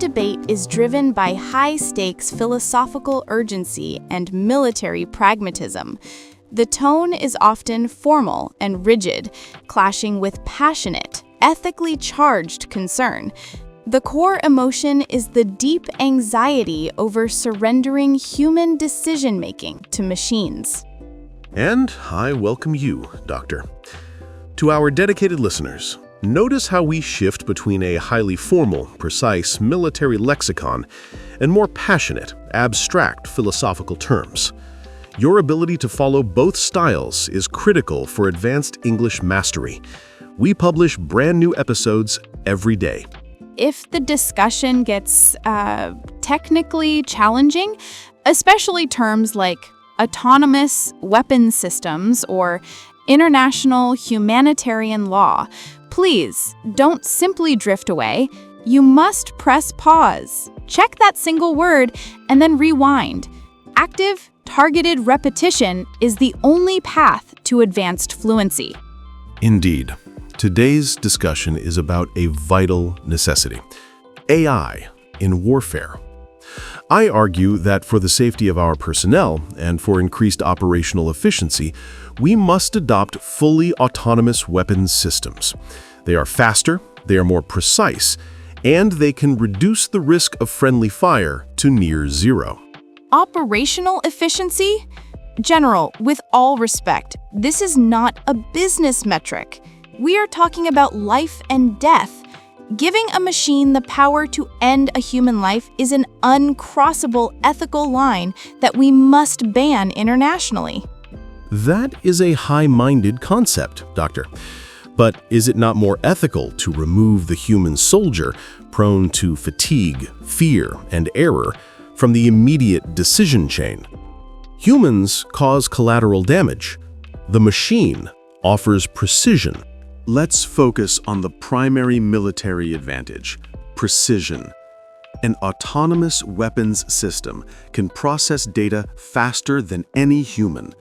debate is driven by high-stakes philosophical urgency and military pragmatism. The tone is often formal and rigid, clashing with passionate, ethically charged concern. The core emotion is the deep anxiety over surrendering human decision-making to machines. And I welcome you, Doctor. To our dedicated listeners, notice how we shift between a highly formal, precise military lexicon and more passionate, abstract philosophical terms. Your ability to follow both styles is critical for advanced English mastery. We publish brand new episodes every day. If the discussion gets technically challenging, especially terms like autonomous weapons systems or international humanitarian law, please don't simply drift away. You must press pause, check that single word, and then rewind. Active, targeted repetition is the only path to advanced fluency. Indeed. Today's discussion is about a vital necessity: AI in warfare. I argue that for the safety of our personnel and for increased operational efficiency, we must adopt fully autonomous weapons systems. They are faster, they are more precise, and they can reduce the risk of friendly fire to near zero. Operational efficiency? General, with all respect, this is not a business metric. We are talking about life and death. Giving a machine the power to end a human life is an uncrossable ethical line that we must ban internationally. That is a high-minded concept, Doctor. But is it not more ethical to remove the human soldier, prone to fatigue, fear, and error, from the immediate decision chain? Humans cause collateral damage. The machine offers precision. Let's focus on the primary military advantage: precision. An autonomous weapons system can process data faster than any human,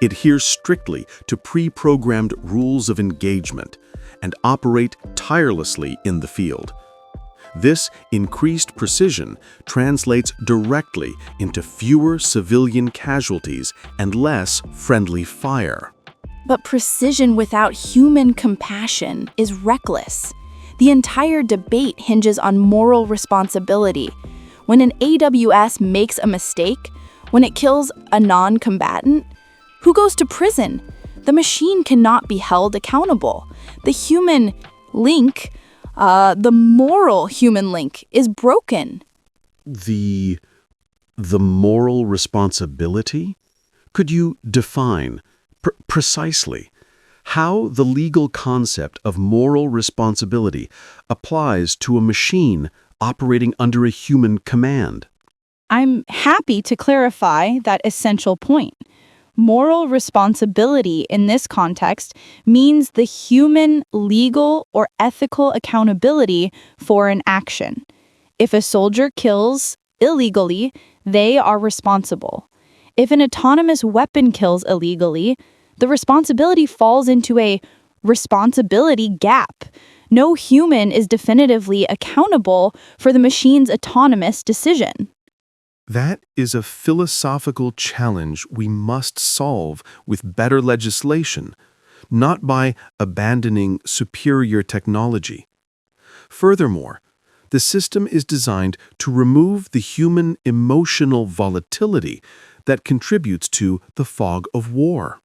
adheres strictly to pre-programmed rules of engagement, and operate tirelessly in the field. This increased precision translates directly into fewer civilian casualties and less friendly fire. But precision without human compassion is reckless. The entire debate hinges on moral responsibility. When an AWS makes a mistake, when it kills a non-combatant, who goes to prison? The machine cannot be held accountable. The human link, the moral human link, is broken. The moral responsibility? Could you define precisely how the legal concept of moral responsibility applies to a machine operating under a human command? I'm happy to clarify that essential point. Moral responsibility in this context means the human legal or ethical accountability for an action. If a soldier kills illegally, they are responsible. If an autonomous weapon kills illegally, the responsibility falls into a responsibility gap. No human is definitively accountable for the machine's autonomous decision. That is a philosophical challenge we must solve with better legislation, not by abandoning superior technology. Furthermore, the system is designed to remove the human emotional volatility that contributes to the fog of war.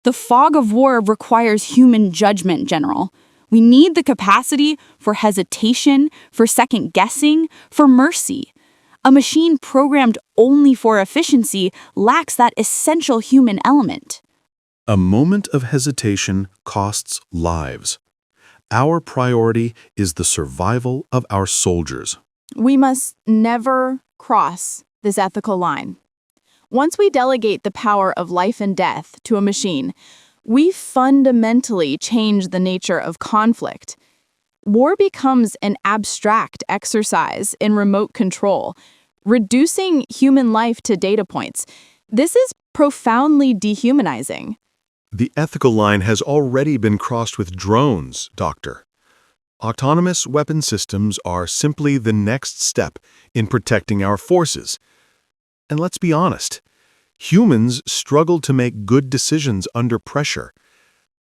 The fog of war requires human judgment, General. We need the capacity for hesitation, for second-guessing, for mercy. A machine programmed only for efficiency lacks that essential human element. A moment of hesitation costs lives. Our priority is the survival of our soldiers. We must never cross this ethical line. Once we delegate the power of life and death to a machine, we fundamentally change the nature of conflict. War becomes an abstract exercise in remote control, reducing human life to data points. This is profoundly dehumanizing. The ethical line has already been crossed with drones, Doctor. Autonomous weapon systems are simply the next step in protecting our forces. And let's be honest, humans struggle to make good decisions under pressure.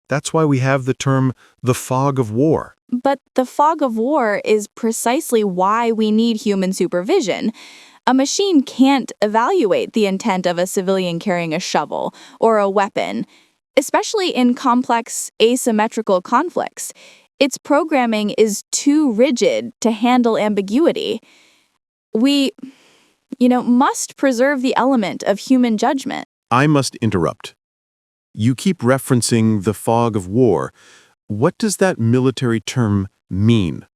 That's why we have the term the fog of war. But the fog of war is precisely why we need human supervision. A machine can't evaluate the intent of a civilian carrying a shovel or a weapon, especially in complex asymmetrical conflicts. Its programming is too rigid to handle ambiguity. We, must preserve the element of human judgment. I must interrupt. You keep referencing the fog of war. What does that military term mean?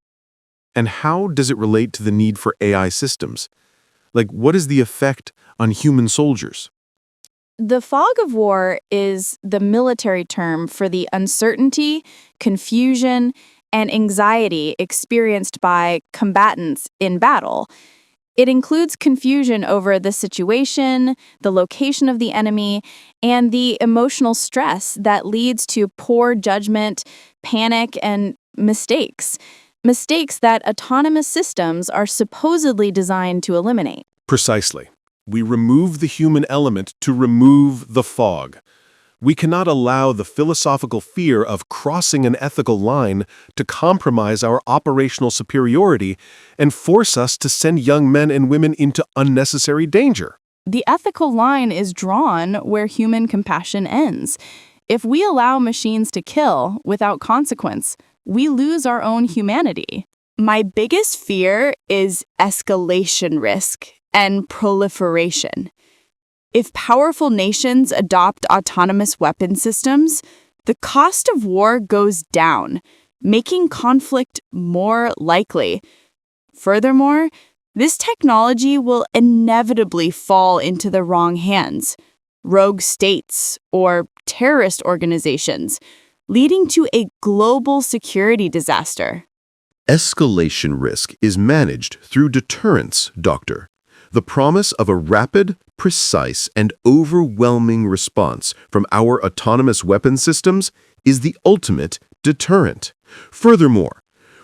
And how does it relate to the need for AI systems? Like, what is the effect on human soldiers? The fog of war is the military term for the uncertainty, confusion, and anxiety experienced by combatants in battle. It includes confusion over the situation, the location of the enemy, and the emotional stress that leads to poor judgment, panic, and mistakes. Mistakes that autonomous systems are supposedly designed to eliminate. Precisely. We remove the human element to remove the fog. We cannot allow the philosophical fear of crossing an ethical line to compromise our operational superiority and force us to send young men and women into unnecessary danger. The ethical line is drawn where human compassion ends. If we allow machines to kill without consequence, we lose our own humanity. My biggest fear is escalation risk and proliferation. If powerful nations adopt autonomous weapon systems, the cost of war goes down, making conflict more likely. Furthermore, this technology will inevitably fall into the wrong hands, rogue states or terrorist organizations, leading to a global security disaster. Escalation risk is managed through deterrence, Doctor. The promise of a rapid, precise, and overwhelming response from our autonomous weapon systems is the ultimate deterrent. Furthermore,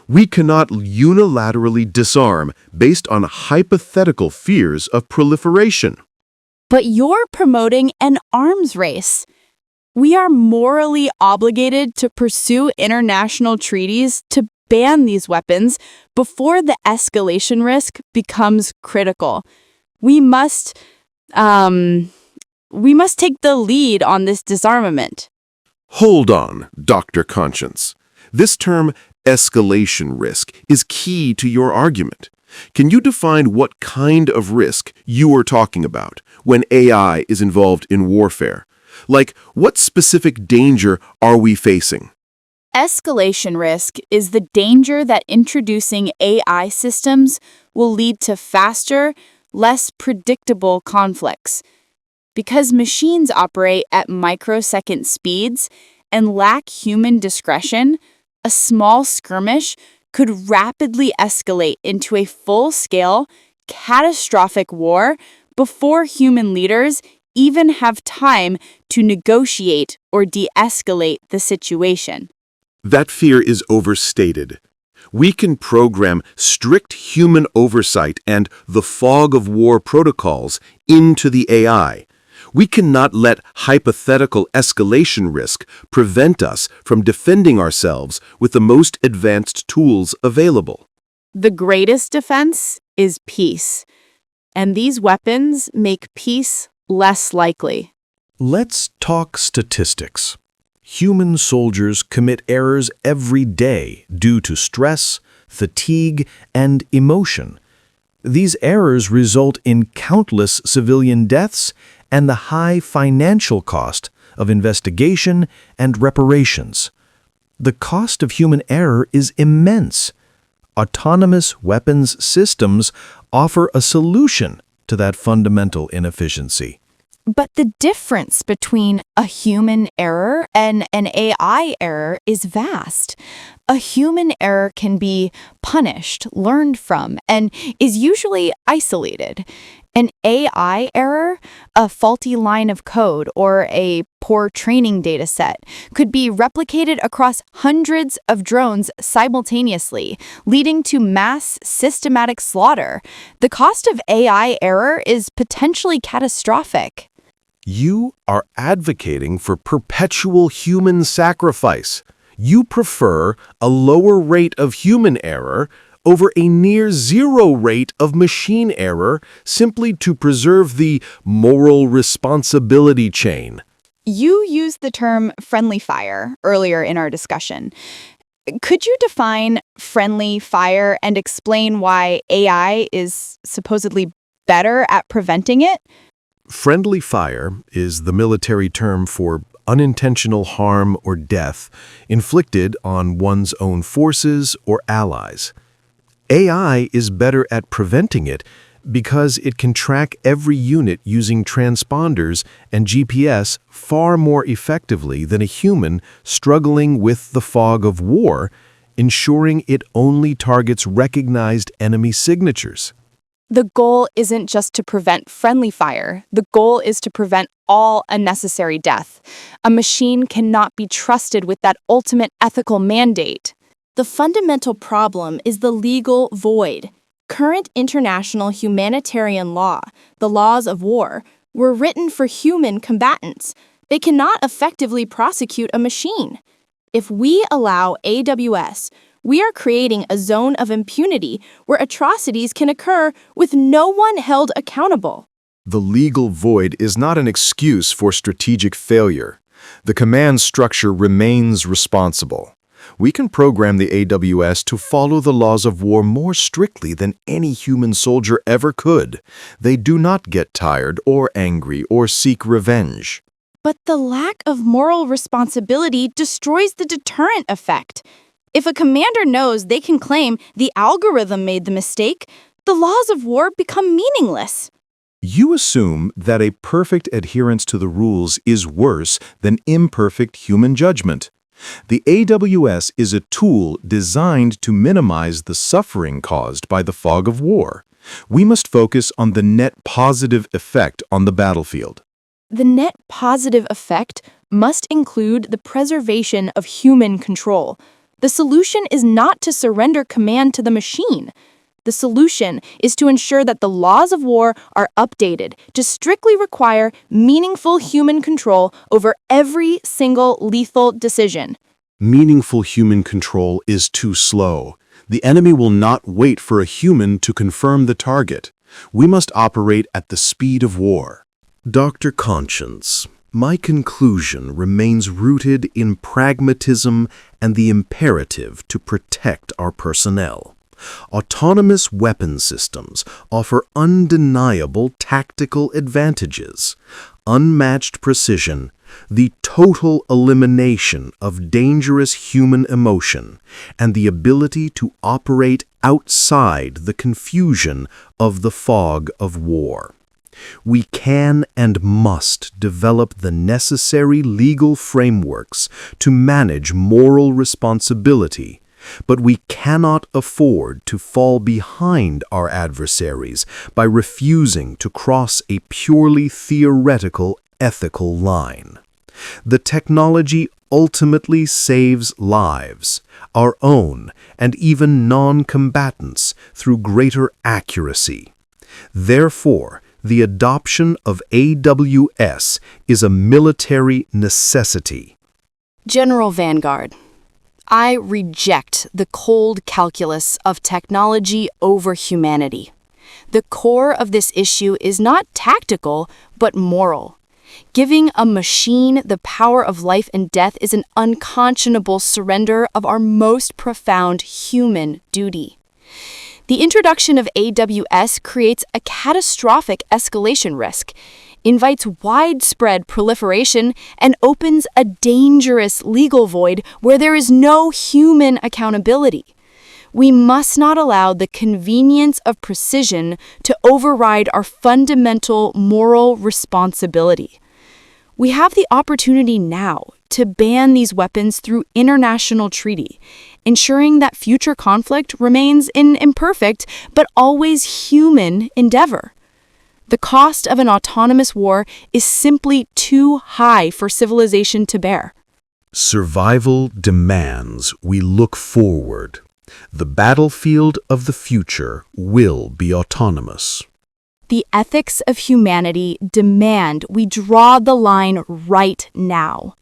we cannot unilaterally disarm based on hypothetical fears of proliferation. But you're promoting an arms race. We are morally obligated to pursue international treaties to ban these weapons before the escalation risk becomes critical. We must take the lead on this disarmament. Hold on, Dr. Conscience. This term, escalation risk, is key to your argument. Can you define what kind of risk you are talking about when AI is involved in warfare? Like, what specific danger are we facing? Escalation risk is the danger that introducing AI systems will lead to faster, less predictable conflicts. Because machines operate at microsecond speeds and lack human discretion, a small skirmish could rapidly escalate into a full-scale, catastrophic war before human leaders even have time to negotiate or de-escalate the situation. That fear is overstated. We can program strict human oversight and the fog of war protocols into the AI. We cannot let hypothetical escalation risk prevent us from defending ourselves with the most advanced tools available. The greatest defense is peace, and these weapons make peace less likely. Let's talk statistics. Human soldiers commit errors every day due to stress, fatigue, and emotion. These errors result in countless civilian deaths and the high financial cost of investigation and reparations. The cost of human error is immense. Autonomous weapons systems offer a solution to that fundamental inefficiency. But the difference between a human error and an AI error is vast. A human error can be punished, learned from, and is usually isolated. An AI error, a faulty line of code, or a poor training data set could be replicated across hundreds of drones simultaneously, leading to mass systematic slaughter. The cost of AI error is potentially catastrophic. You are advocating for perpetual human sacrifice. You prefer a lower rate of human error over a near-zero rate of machine error simply to preserve the moral responsibility chain. You used the term friendly fire earlier in our discussion. Could you define friendly fire and explain why AI is supposedly better at preventing it? Friendly fire is the military term for unintentional harm or death inflicted on one's own forces or allies. AI is better at preventing it because it can track every unit using transponders and GPS far more effectively than a human struggling with the fog of war, ensuring it only targets recognized enemy signatures. The goal isn't just to prevent friendly fire. The goal is to prevent all unnecessary death. A machine cannot be trusted with that ultimate ethical mandate. The fundamental problem is the legal void. Current international humanitarian law, the laws of war, were written for human combatants. They cannot effectively prosecute a machine. If we allow AWS, we are creating a zone of impunity where atrocities can occur with no one held accountable. The legal void is not an excuse for strategic failure. The command structure remains responsible. We can program the AWS to follow the laws of war more strictly than any human soldier ever could. They do not get tired or angry or seek revenge. But the lack of moral responsibility destroys the deterrent effect. If a commander knows they can claim the algorithm made the mistake, the laws of war become meaningless. You assume that a perfect adherence to the rules is worse than imperfect human judgment. The AWS is a tool designed to minimize the suffering caused by the fog of war. We must focus on the net positive effect on the battlefield. The net positive effect must include the preservation of human control. The solution is not to surrender command to the machine. The solution is to ensure that the laws of war are updated to strictly require meaningful human control over every single lethal decision. Meaningful human control is too slow. The enemy will not wait for a human to confirm the target. We must operate at the speed of war. Dr. Conscience, my conclusion remains rooted in pragmatism and the imperative to protect our personnel. Autonomous weapon systems offer undeniable tactical advantages, unmatched precision, the total elimination of dangerous human emotion, and the ability to operate outside the confusion of the fog of war. We can and must develop the necessary legal frameworks to manage moral responsibility, but we cannot afford to fall behind our adversaries by refusing to cross a purely theoretical ethical line. The technology ultimately saves lives, our own and even non-combatants, through greater accuracy. Therefore, the adoption of AWS is a military necessity. General Vanguard, I reject the cold calculus of technology over humanity. The core of this issue is not tactical, but moral. Giving a machine the power of life and death is an unconscionable surrender of our most profound human duty. The introduction of AWS creates a catastrophic escalation risk, invites widespread proliferation, and opens a dangerous legal void where there is no human accountability. We must not allow the convenience of precision to override our fundamental moral responsibility. We have the opportunity now to ban these weapons through international treaty, ensuring that future conflict remains an imperfect but always human endeavor. The cost of an autonomous war is simply too high for civilization to bear. Survival demands we look forward. The battlefield of the future will be autonomous. The ethics of humanity demand we draw the line right now.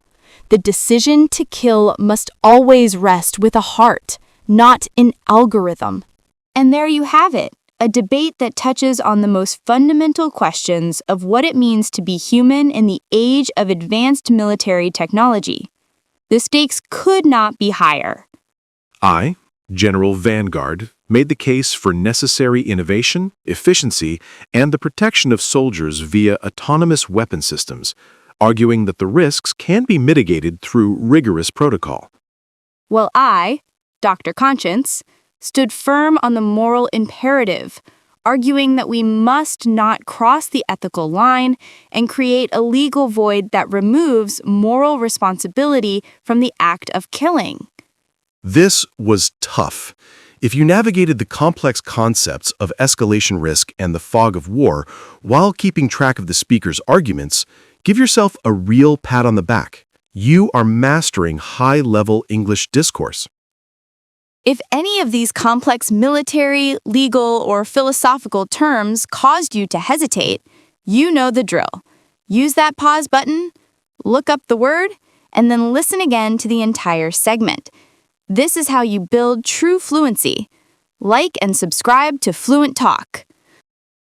The decision to kill must always rest with a heart, not an algorithm. And there you have it, a debate that touches on the most fundamental questions of what it means to be human in the age of advanced military technology. The stakes could not be higher. I, General Vanguard, made the case for necessary innovation, efficiency, and the protection of soldiers via autonomous weapon systems, arguing that the risks can be mitigated through rigorous protocol. While I, Dr. Conscience, stood firm on the moral imperative, arguing that we must not cross the ethical line and create a legal void that removes moral responsibility from the act of killing. This was tough. If you navigated the complex concepts of escalation risk and the fog of war while keeping track of the speaker's arguments, give yourself a real pat on the back. You are mastering high-level English discourse. If any of these complex military, legal, or philosophical terms caused you to hesitate, you know the drill. Use that pause button, look up the word, and then listen again to the entire segment. This is how you build true fluency. Like and subscribe to Fluent Talk.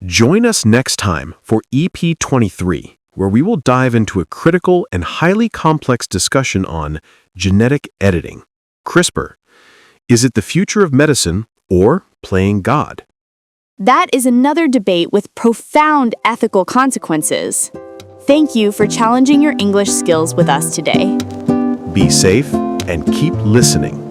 Join us next time for EP 23, where we will dive into a critical and highly complex discussion on genetic editing, CRISPR. Is it the future of medicine or playing God? That is another debate with profound ethical consequences. Thank you for challenging your English skills with us today. Be safe and keep listening.